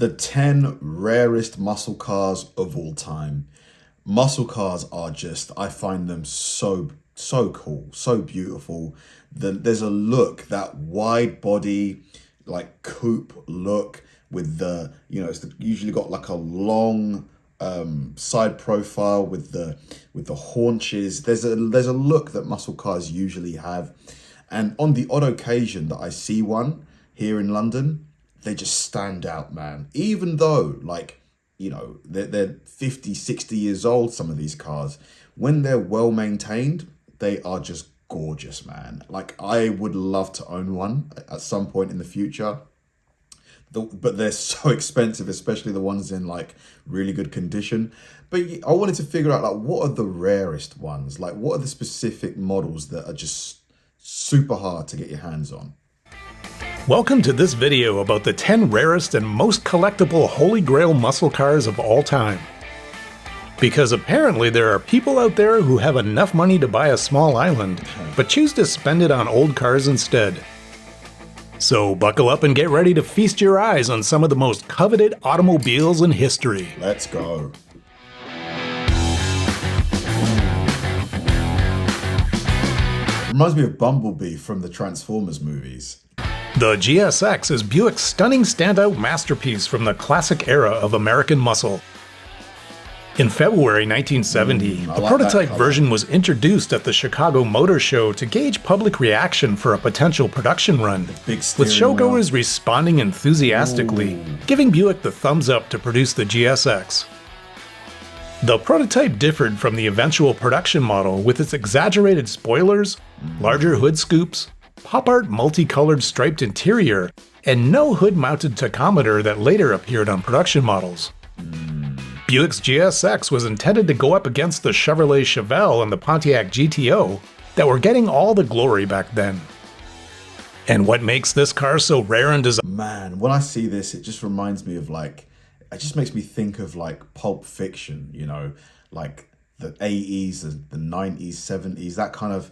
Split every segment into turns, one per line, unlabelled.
The 10 rarest muscle cars of all time. Muscle cars are just, I find them so cool, so beautiful. There's a look, that wide body, like coupe look with the, it's usually got like a long side profile with the haunches. There's a look that muscle cars usually have. And on the odd occasion that I see one here in London, they just stand out, man. Even though, like, they're 50, 60 years old, some of these cars. When they're well maintained, they are just gorgeous, man. Like, I would love to own one at some point in the future. But they're so expensive, especially the ones in, like, really good condition. But I wanted to figure out, like, what are the rarest ones? Like, what are the specific models that are just super hard to get your hands on?
Welcome to this video about the 10 rarest and most collectible holy grail muscle cars of all time. Because apparently there are people out there who have enough money to buy a small island, but choose to spend it on old cars instead. So buckle up and get ready to feast your eyes on some of the most coveted automobiles in history.
Let's go. Reminds me of Bumblebee from the Transformers movies.
The GSX is Buick's stunning standout masterpiece from the classic era of American muscle. In February 1970, the prototype version was introduced at the Chicago Motor Show to gauge public reaction for a potential production run, with showgoers responding enthusiastically, giving Buick the thumbs up to produce the GSX. The prototype differed from the eventual production model with its exaggerated spoilers, larger hood scoops, pop art multicolored striped interior, and no hood-mounted tachometer that later appeared on production models. Buick's GSX was intended to go up against the Chevrolet Chevelle and the Pontiac GTO that were getting all the glory back then. And what makes this car so rare and desirable?
Man, when I see this, it just reminds me of, like, it just makes me think of, like, Pulp Fiction, like the 80s, the 90s, 70s, that kind of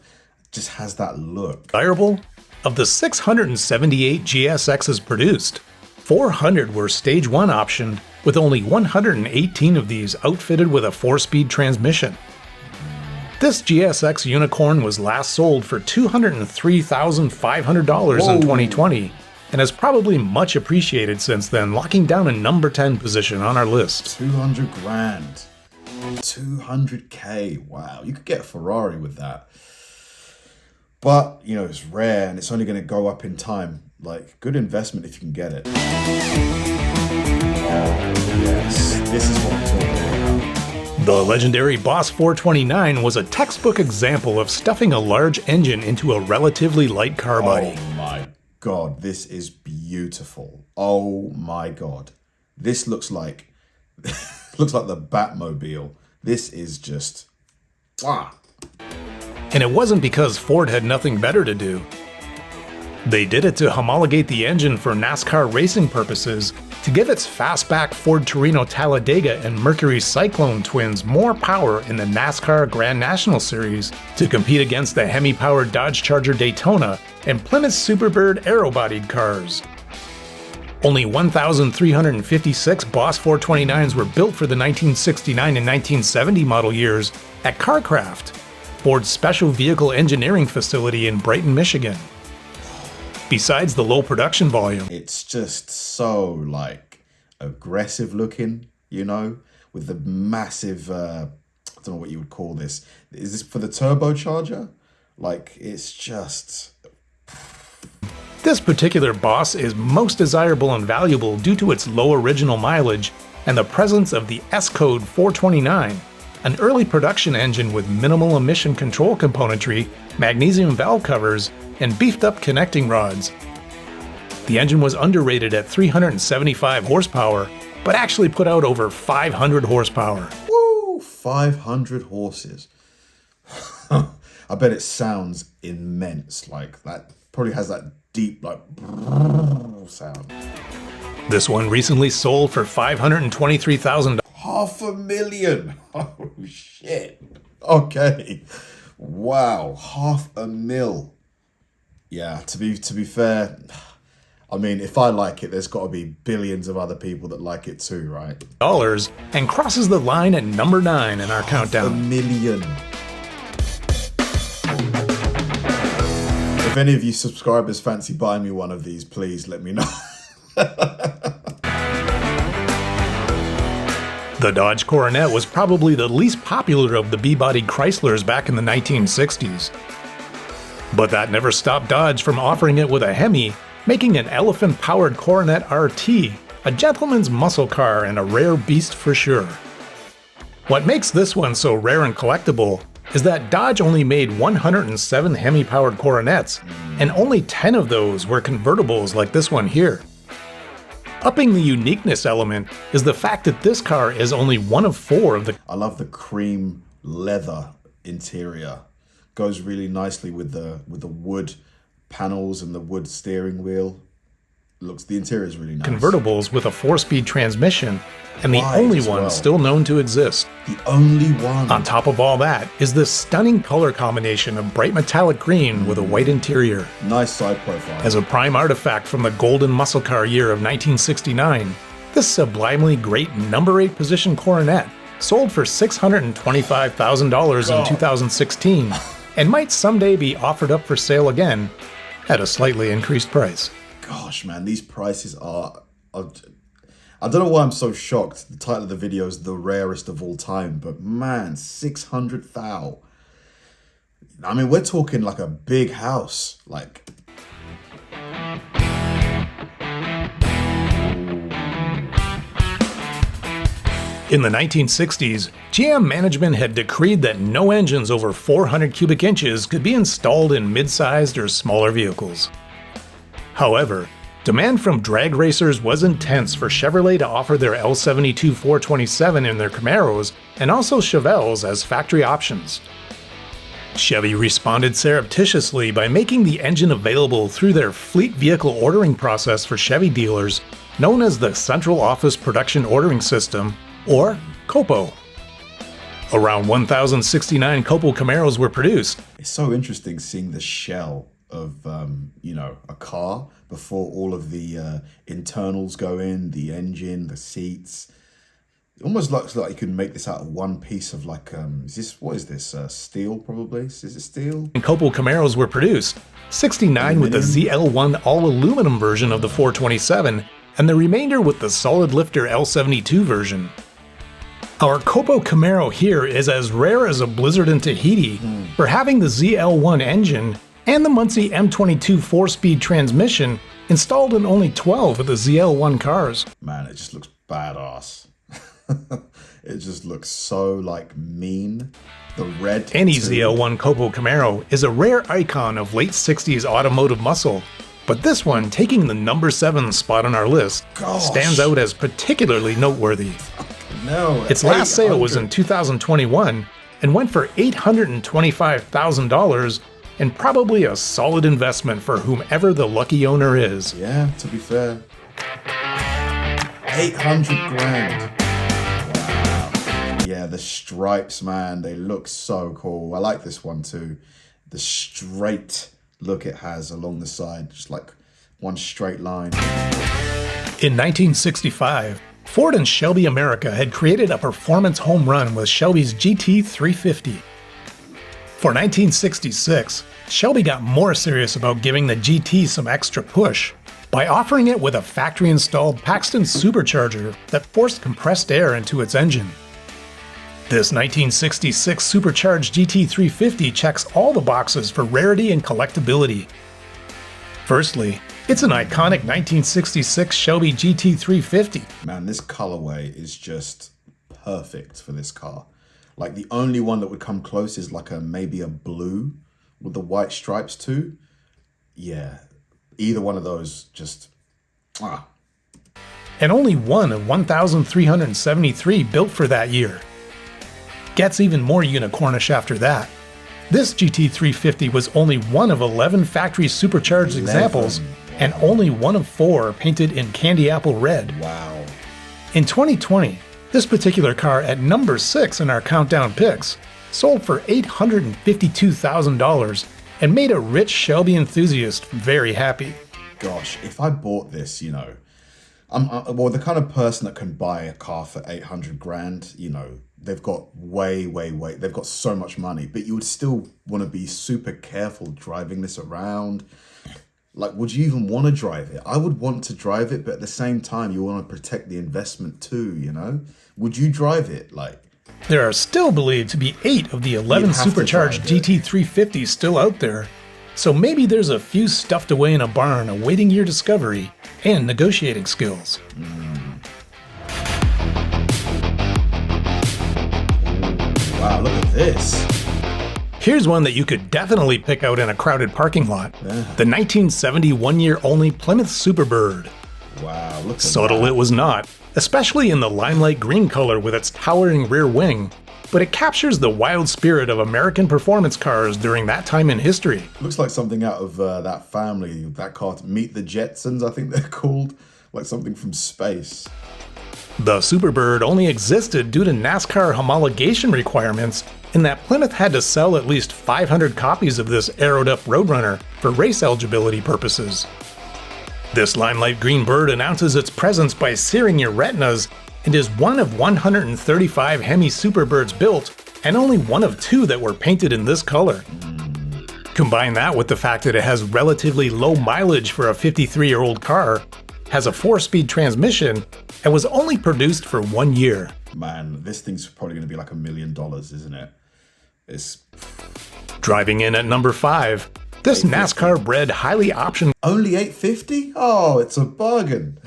just has that look.
Desirable? Of the 678 GSXs produced, 400 were Stage 1 optioned, with only 118 of these outfitted with a 4-speed transmission. This GSX unicorn was last sold for $203,500 in 2020, and has probably much appreciated since then, locking down a number 10 position on our list.
200 grand. 200K. Wow. You could get a Ferrari with that. But, it's rare and it's only going to go up in time. Like, good investment if you can get it. Oh, yes. This is what I'm talking about.
The legendary Boss 429 was a textbook example of stuffing a large engine into a relatively light car body.
Oh my God, this is beautiful. Oh my God. This looks like the Batmobile. This is just
And it wasn't because Ford had nothing better to do. They did it to homologate the engine for NASCAR racing purposes, to give its fastback Ford Torino Talladega and Mercury Cyclone twins more power in the NASCAR Grand National Series, to compete against the Hemi-powered Dodge Charger Daytona and Plymouth Superbird aero-bodied cars. Only 1,356 Boss 429s were built for the 1969 and 1970 model years at CarCraft, Ford's special vehicle engineering facility in Brighton, Michigan. Besides the low production volume,
it's just so, like, aggressive looking, with the massive, I don't know what you would call this. Is this for the turbocharger? Like, it's just...
This particular Boss is most desirable and valuable due to its low original mileage and the presence of the S-Code 429, an early production engine with minimal emission control componentry, magnesium valve covers, and beefed-up connecting rods. The engine was underrated at 375 horsepower, but actually put out over 500 horsepower.
Woo! 500 horses. I bet it sounds immense. Like, that probably has that deep, like, sound.
This one recently sold for $523,000.
$500,000. Oh, shit. Okay. Wow. $500,000. Yeah, to be fair, I mean, if I like it, there's got to be billions of other people that like it too, right?
Dollars, and crosses the line at number 9 in our countdown.
$1 million. If any of you subscribers fancy buying me one of these, please let me know.
The Dodge Coronet was probably the least popular of the B-bodied Chryslers back in the 1960s. But that never stopped Dodge from offering it with a Hemi, making an elephant-powered Coronet RT a gentleman's muscle car and a rare beast for sure. What makes this one so rare and collectible is that Dodge only made 107 Hemi-powered Coronets, and only 10 of those were convertibles like this one here. Upping the uniqueness element is the fact that this car is only one of 4 of the...
I love the cream leather interior. Goes really nicely with the wood panels and the wood steering wheel. The interior is really nice.
Convertibles with a 4-speed transmission, and the only one still known to exist.
The only one.
On top of all that is this stunning color combination of bright metallic green with a white interior.
Nice side profile.
As a prime artifact from the golden muscle car year of 1969, this sublimely great number 8 position Coronet sold for $625,000 in 2016, and might someday be offered up for sale again at a slightly increased price.
Gosh, man, these prices are... I don't know why I'm so shocked. The title of the video is The Rarest of All Time, but man, 600,000. I mean, we're talking like a big house. Like...
In the 1960s, GM management had decreed that no engines over 400 cubic inches could be installed in mid-sized or smaller vehicles. However, demand from drag racers was intense for Chevrolet to offer their L72 427 in their Camaros and also Chevelles as factory options. Chevy responded surreptitiously by making the engine available through their fleet vehicle ordering process for Chevy dealers, known as the Central Office Production Ordering System, or COPO. Around 1,069 COPO Camaros were produced.
It's so interesting seeing the shell of, a car before all of the internals go in, the engine, the seats. It almost looks like you can make this out of one piece of what is this, steel probably? Is it steel?
And COPO Camaros were produced, 69 with the ZL1 all-aluminum version of the 427, and the remainder with the solid lifter L72 version. Our COPO Camaro here is as rare as a blizzard in Tahiti for having the ZL1 engine and the Muncie M22 4-speed transmission installed in only 12 of the ZL1 cars.
Man, it just looks badass. It just looks so, mean. The red...
Any ZL1 COPO Camaro is a rare icon of late 60s automotive muscle, but this one, taking the number 7 spot on our list, stands out as particularly noteworthy.
No,
its last sale was in 2021 and went for $825,000, and probably a solid investment for whomever the lucky owner is.
Yeah, to be fair. 800 grand. Wow. Yeah, the stripes, man, they look so cool. I like this one too. The straight look it has along the side, just like one straight line.
In 1965, Ford and Shelby America had created a performance home run with Shelby's GT 350. For 1966, Shelby got more serious about giving the GT some extra push by offering it with a factory-installed Paxton supercharger that forced compressed air into its engine. This 1966 supercharged GT 350 checks all the boxes for rarity and collectability. Firstly, it's an iconic 1966 Shelby GT 350.
Man, this colorway is just perfect for this car. Like, the only one that would come close is maybe a blue with the white stripes too. Yeah, either one of those just...
And only one of 1,373 built for that year. Gets even more unicornish after that. This GT350 was only one of 11 factory supercharged examples, and only one of 4 painted in candy apple red.
Wow.
In 2020, this particular car at number 6 in our countdown picks sold for $852,000 and made a rich Shelby enthusiast very happy.
gosh, if I bought this, you know, I'm well, the kind of person that can buy a car for 800 grand, you know, they've got they've got so much money, but you would still want to be super careful driving this around. Like, would you even want to drive it? I would want to drive it, but at the same time, you want to protect the investment too, you know? Would you drive it? Like,
there are still believed to be 8 of the 11 supercharged GT350s still out there, so maybe there's a few stuffed away in a barn awaiting your discovery and negotiating skills.
Wow, look at this.
Here's one that you could definitely pick out in a crowded parking lot. The 1970 one-year-only Plymouth Superbird.
Wow, look at
Subtle
that.
it was not, especially in the limelight green color with its towering rear wing, but it captures the wild spirit of American performance cars during that time in history.
Looks like something out of that family, that car, Meet the Jetsons, I think they're called. Like something from space.
The Superbird only existed due to NASCAR homologation requirements, in that Plymouth had to sell at least 500 copies of this arrowed-up Roadrunner for race eligibility purposes. This limelight green bird announces its presence by searing your retinas and is one of 135 Hemi Superbirds built, and only one of 2 that were painted in this color. Combine that with the fact that it has relatively low mileage for a 53-year-old car, has a 4-speed transmission, and was only produced for 1 year.
Man, this thing's probably going to be like $1 million, isn't it? It's
Driving in at number 5, this NASCAR-bred highly optioned
only $850? Oh, it's a bargain.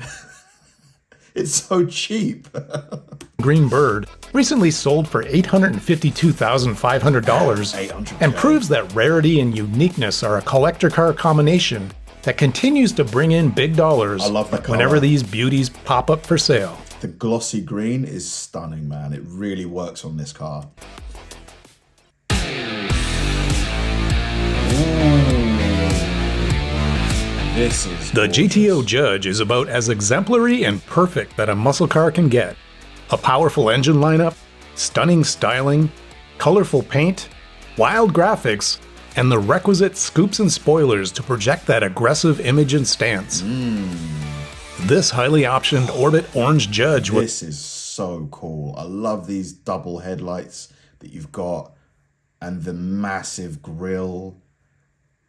It's so cheap.
green bird recently sold for $852,500 and proves that rarity and uniqueness are a collector car combination that continues to bring in big dollars
I love the color.
whenever these beauties pop up for sale.
The glossy green is stunning, man. It really works on this car. This is
The
gorgeous.
GTO Judge is about as exemplary and perfect that a muscle car can get. A powerful engine lineup, stunning styling, colorful paint, wild graphics, and the requisite scoops and spoilers to project that aggressive image and stance. This highly optioned Orbit Orange Judge was
This is so cool. I love these double headlights that you've got and the massive grille.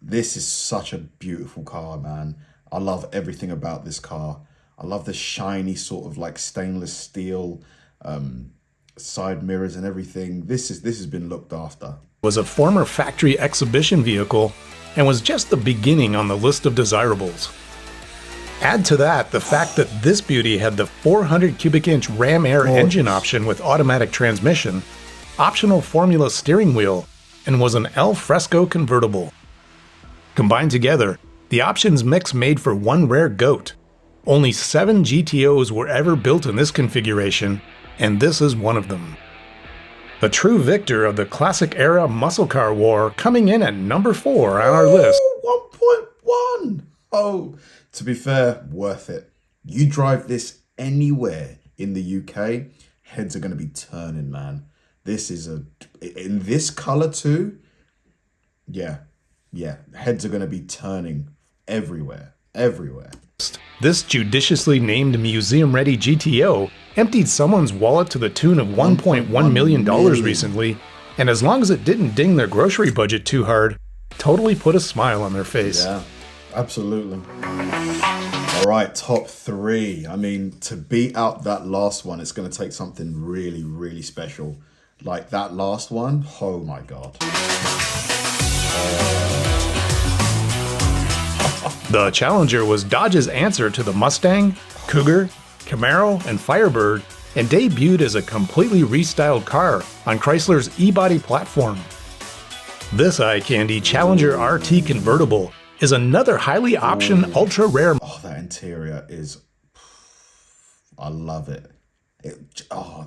This is such a beautiful car, man. I love everything about this car. I love the shiny sort of like stainless steel side mirrors and everything. This has been looked after.
a former factory exhibition vehicle and was just the beginning on the list of desirables. Add to that the fact that this beauty had the 400 cubic inch Ram Air engine option with automatic transmission, optional Formula steering wheel, and was an al fresco convertible. Combined together, the options mix made for one rare goat. Only 7 GTOs were ever built in this configuration, and this is one of them. A true victor of the classic era muscle car war, coming in at number 4 on our list.
1.1! Oh, to be fair, worth it. You drive this anywhere in the UK, heads are going to be turning, man. This is in this color too. Yeah, heads are going to be turning everywhere.
This judiciously named museum-ready GTO emptied someone's wallet to the tune of $1.1 million recently, and as long as it didn't ding their grocery budget too hard, totally put a smile on their face.
Yeah, absolutely. All right, top 3. I mean, to beat out that last one, it's going to take something really, really special. Like that last one, oh my God.
The Challenger was Dodge's answer to the Mustang, Cougar, Camaro, and Firebird, and debuted as a completely restyled car on Chrysler's E-Body platform. This eye-candy Challenger RT convertible is another highly optioned ultra-rare.
Oh, that interior is, I love it.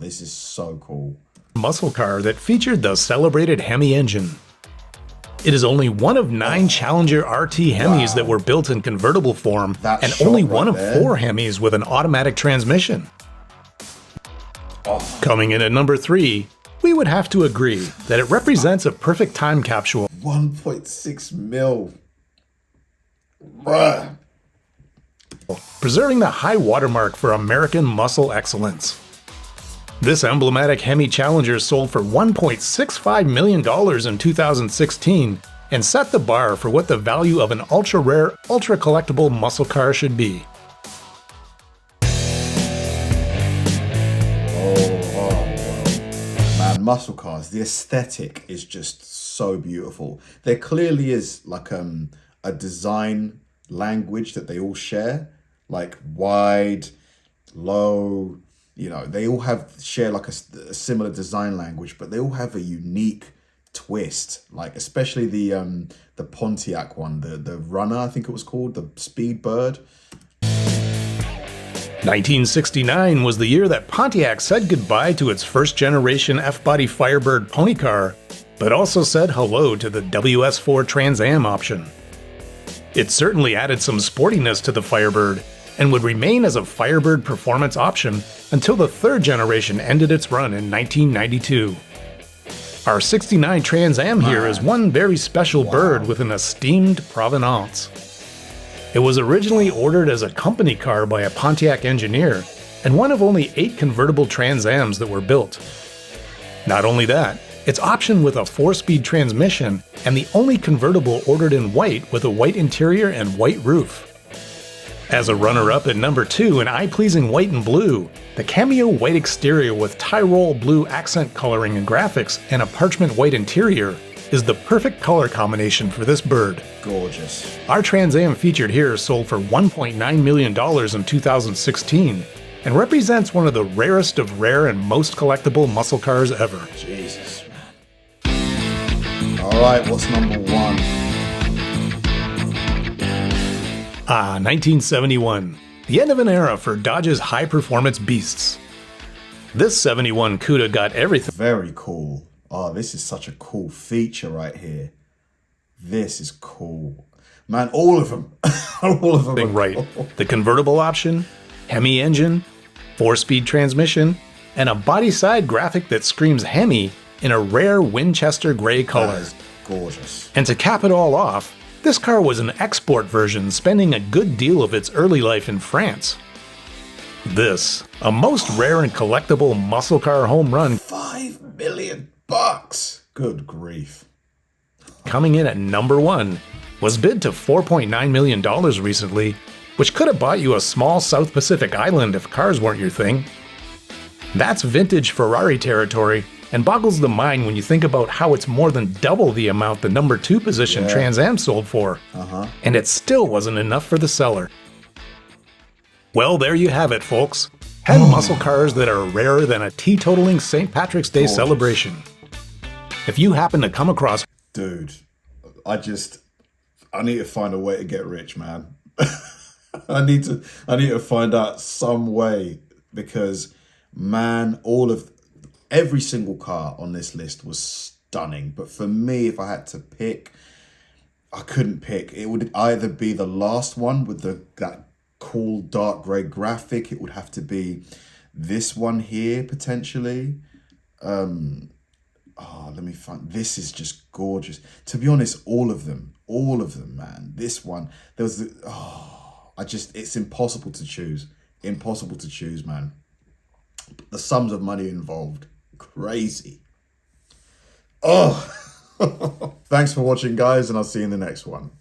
This is so cool.
Muscle car that featured the celebrated Hemi engine. It is only one of 9 Challenger RT Hemis that were built in convertible form, and only one of 4 Hemis with an automatic transmission. Coming in at number 3, we would have to agree that it represents a perfect time capsule.
1.6 mil. Bruh.
preserving the high watermark for American muscle excellence. This emblematic Hemi Challenger sold for $1.65 million in 2016 and set the bar for what the value of an ultra-rare, ultra-collectible muscle car should be.
Man, muscle cars, the aesthetic is just so beautiful. There clearly is like a design language that they all share, like wide, low, they all share like a similar design language, but they all have a unique twist, like especially the Pontiac one, the Runner, I think it was called, the Speedbird.
1969 was the year that Pontiac said goodbye to its first-generation F-body Firebird pony car, but also said hello to the WS4 Trans Am option. It certainly added some sportiness to the Firebird, and would remain as a Firebird performance option until the third generation ended its run in 1992. Our 69 Trans Am here is one very special bird with an esteemed provenance. It was originally ordered as a company car by a Pontiac engineer, and one of only 8 convertible Trans Ams that were built. Not only that, it's optioned with a 4-speed transmission, and the only convertible ordered in white with a white interior and white roof. As a runner-up at number 2 in eye-pleasing white and blue, the cameo white exterior with Tyrol blue accent coloring and graphics and a parchment white interior is the perfect color combination for this bird.
Gorgeous.
Our Trans Am featured here sold for $1.9 million in 2016 and represents one of the rarest of rare and most collectible muscle cars ever.
Jesus, man. Alright, what's number 1?
1971. The end of an era for Dodge's high-performance beasts. This 71 Cuda got everything.
Very cool. Oh, this is such a cool feature right here. This is cool. Man, all of them. All of them are
right.
Cool.
The convertible option, Hemi engine, 4-speed transmission, and a body side graphic that screams Hemi in a rare Winchester gray color.
That is gorgeous.
And to cap it all off, this car was an export version, spending a good deal of its early life in France. This, a most rare and collectible muscle car home run,
$5 million. Good grief.
Coming in at number 1, was bid to $4.9 million recently, which could have bought you a small South Pacific island if cars weren't your thing. That's vintage Ferrari territory, and boggles the mind when you think about how it's more than double the amount the number 2 position Trans Am sold for. And it still wasn't enough for the seller. Well, there you have it, folks. 10 muscle cars that are rarer than a teetotaling St. Patrick's Day celebration. If you happen to come across...
Dude, I need to find a way to get rich, man. I need to find out some way, because, man, every single car on this list was stunning. But for me, if I had to pick, I couldn't pick. It would either be the last one with that cool dark grey graphic. It would have to be this one here, potentially. Let me find. This is just gorgeous. To be honest, all of them, man. This one, there was it's impossible to choose. Impossible to choose, man. The sums of money involved, crazy. Thanks for watching, guys, and I'll see you in the next one.